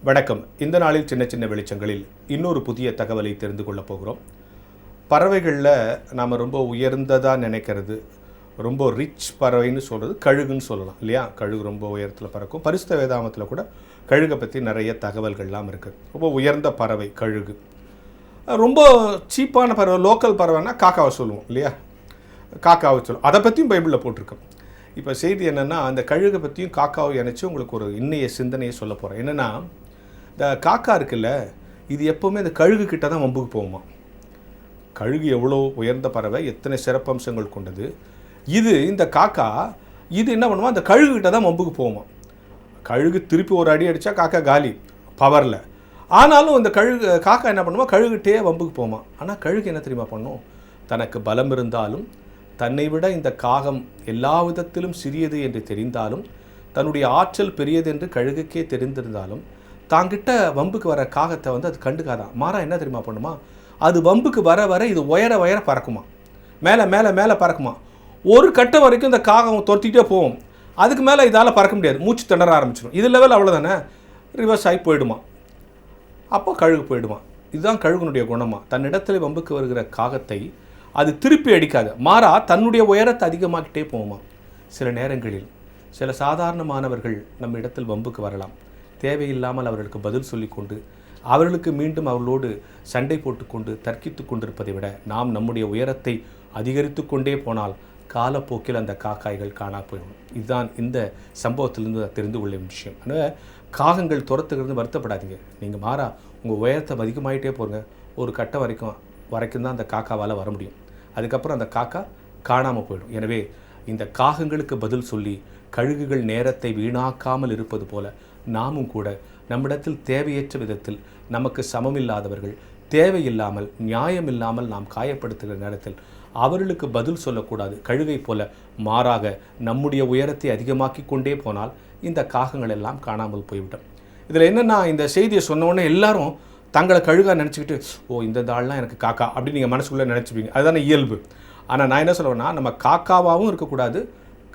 வணக்கம். இந்த நாளில் சின்ன சின்ன வெளிச்சங்களில் இன்னொரு புதிய தகவலை தெரிந்து கொள்ளப் போகிறோம். பறவைகளில் நாம் ரொம்ப உயர்ந்ததாக நினைக்கிறது, ரொம்ப ரிச் பறவைன்னு சொல்கிறது கழுகுன்னு சொல்லலாம் இல்லையா? கழுகு ரொம்ப உயரத்தில் பறக்கும். பரிசுத்த வேதாகமத்தில் கூட கழுகை பற்றி நிறைய தகவல்கள்லாம் இருக்குது. ரொம்ப உயர்ந்த பறவை கழுகு. ரொம்ப சீப்பான பறவை, லோக்கல் பறவைன்னா காக்காவை சொல்லுவோம் இல்லையா? காக்காவை சொல்லுவோம். அதை பற்றியும் பைபிளில் போட்டிருக்கோம். இப்போ செய்தி என்னென்னா, அந்த கழுகை பற்றியும் காக்காவை இணைச்சி உங்களுக்கு ஒரு இன்னைய சிந்தனையை சொல்ல போகிறேன். என்னென்னா, இந்த காக்கா இருக்குல்ல, இது எப்போவுமே இந்த கழுகு கிட்ட தான் வம்புக்கு போகுமா. கழுகு எவ்வளோ உயர்ந்த பறவை, எத்தனை சிறப்பம்சங்கள் கொண்டது. இந்த காக்கா இது என்ன பண்ணுமா, அந்த கழுகு கிட்ட தான் வம்புக்கு போகுமா. கழுகு திருப்பி ஒரு அடி அடித்தா காக்கா காலி பவரில். ஆனாலும் இந்த காக்கா என்ன பண்ணுமா, கழுகுகிட்டே வம்புக்கு போகுமா. ஆனால் கழுகு என்ன தெரியுமா பண்ணும், தனக்கு பலம் இருந்தாலும், தன்னை விட இந்த காகம் எல்லா விதத்திலும் சிறியது என்று தெரிந்தாலும், தன்னுடைய ஆற்றல் பெரியது என்று கழுகுக்கே தெரிந்திருந்தாலும், தாங்கிட்ட வம்புக்கு வர காகத்தை அது கண்டுக்காதான். மாறா என்ன தெரியுமா பண்ணுமா, அது வம்புக்கு வர வர இது உயர பறக்குமா, மேலே மேலே மேலே பறக்குமா. ஒரு கட்டம் வரைக்கும் இந்த காகம் துரத்திக்கிட்டே போகும். அதுக்கு மேலே இதால் பறக்க முடியாது, மூச்சு திணற ஆரம்பிச்சிடும். இது லெவல் அவ்வளோதானே, ரிவர்ஸ் ஆகி போயிடுமா. அப்போ கழுகு போயிடுமா. இதுதான் கழுகுனுடைய குணமாக. தன்னிடத்தில் வம்புக்கு வருகிற காகத்தை அது திருப்பி அடிக்காது, மாறா தன்னுடைய உயரத்தை அதிகமாக்கிட்டே போகுமா. சில நேரங்களில் சில சாதாரணமானவர்கள் நம்ம இடத்தில் வம்புக்கு வரலாம். தேவையில்லாமல் அவர்களுக்கு பதில் சொல்லிக்கொண்டு, அவர்களுக்கு மீண்டும் அவர்களோடு சண்டை போட்டுக்கொண்டு தர்க்கித்து கொண்டிருப்பதை விட, நாம் நம்முடைய உயரத்தை அதிகரித்து கொண்டே போனால் காலப்போக்கில் அந்த காக்காய்கள் காணா போயிடும். இதுதான் இந்த சம்பவத்திலிருந்து தெரிந்து கொள்ள விஷயம். ஆனால் காகங்கள் துரத்துக்கிறது வருத்தப்படாதீங்க. நீங்கள் மாறா உங்கள் உயரத்தை அதிகமாகிட்டே போங்க. ஒரு கட்டம் வரைக்கும் தான் அந்த காக்காவால் வர முடியும். அதுக்கப்புறம் அந்த காக்கா காணாமல் போயிடும். எனவே இந்த காகங்களுக்கு பதில் சொல்லி கழுகுகள் நேரத்தை வீணாக்காமல் இருப்பது போல, நாமும் கூட நம்மிடத்தில் தேவையற்ற விதத்தில் நமக்கு சமமில்லாதவர்கள், தேவையில்லாமல் நியாயமில்லாமல் நாம் காயப்படுத்துகிற நேரத்தில் அவர்களுக்கு பதில் சொல்லக்கூடாது. கழுகை போல மாறாக நம்முடைய உயரத்தை அதிகமாக்கி கொண்டே போனால் இந்த காகங்கள் எல்லாம் காணாமல் போய்விடும். இதில் என்னென்னா, இந்த செய்தியை சொன்னோடனே எல்லாரும் தங்களை கழுகா நினச்சிக்கிட்டு, இந்த ஆள்லாம் எனக்கு காக்கா அப்படின்னு நீங்கள் மனசுக்குள்ளே நினச்சிப்பீங்க. அதுதானே இயல்பு. ஆனால் நான் என்ன சொல்லுவேன்னா, நம்ம காக்காவாகவும் இருக்கக்கூடாது,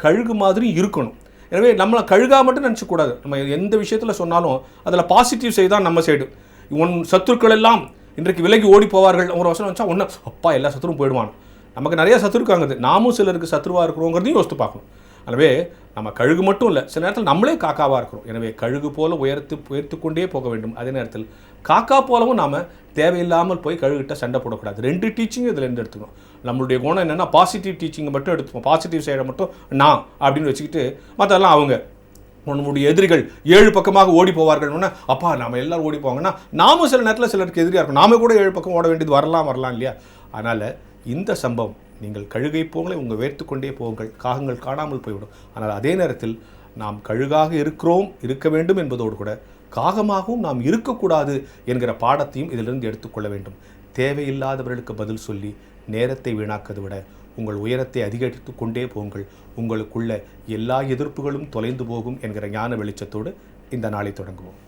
கழுகு மாதிரியும் இருக்கணும். எனவே நம்மளை கழுகா மட்டும் நினச்சக்கூடாது. நம்ம எந்த விஷயத்தில் சொன்னாலும் அதில் பாசிட்டிவ் செய்து தான் நம்ம சைடு. உன் சத்துருக்கள் எல்லாம் இன்றைக்கு விலகி ஓடி போவார்கள். ஒரு வசனம் வச்சா ஒன்று அப்பா எல்லா சத்துரும் போயிடுவான். நமக்கு நிறையா சத்துருக்காங்குது, நாமும் சிலருக்கு சத்துருவாக இருக்கிறோங்கிறதையும் யோசித்து பார்க்கணும். எனவே நம்ம கழுகு மட்டும் இல்லை, சில நேரத்தில் நம்மளே காக்காவாக இருக்கிறோம். எனவே கழுகு போல உயர்த்து கொண்டே போக வேண்டும். அதே நேரத்தில் காக்கா போலவும் நாம் தேவையில்லாமல் போய் கழுகிட்ட சண்டை போடக்கூடாது. 2 டீச்சிங் இதிலேருந்து எடுத்துக்கணும். நம்மளுடைய குணம் என்னென்னா, பாசிட்டிவ் டீச்சிங்கை மட்டும் எடுத்துப்போம். பாசிட்டிவ் சைடை மட்டும் நான் அப்படின்னு வச்சுக்கிட்டு மற்றெல்லாம் அவங்க. நம்முடைய எதிரிகள் 7 பக்கமாக ஓடி போவார்கள்னா, அப்பா நாம் எல்லோரும் ஓடி போவாங்கன்னா, நாமும் சில நேரத்தில் சிலருக்கு எதிரியாக இருக்கும். நாம கூட 7 பக்கம் ஓட வேண்டியது வரலாம் இல்லையா? அதனால் இந்த சம்பவம், நீங்கள் கழுகை போங்களே உங்கள் வேர்த்து கொண்டே போங்கள், காகங்கள் காணாமல் போய்விடும். ஆனால் அதே நேரத்தில் நாம் கழுகாக இருக்க வேண்டும் என்பதோடு கூட காகமாகவும் நாம் இருக்கக்கூடாது என்கிற பாடத்தையும் இதிலிருந்து எடுத்துக்கொள்ள வேண்டும். தேவையில்லாதவர்களுக்கு பதில் சொல்லி நேரத்தை வீணாக்கதை விட உங்கள் உயரத்தை அதிகரித்து கொண்டே போங்கள். உங்களுக்குள்ள எல்லா எதிர்ப்புகளும் தொலைந்து போகும் என்கிற ஞான வெளிச்சத்தோடு இந்த நாளை தொடங்குவோம்.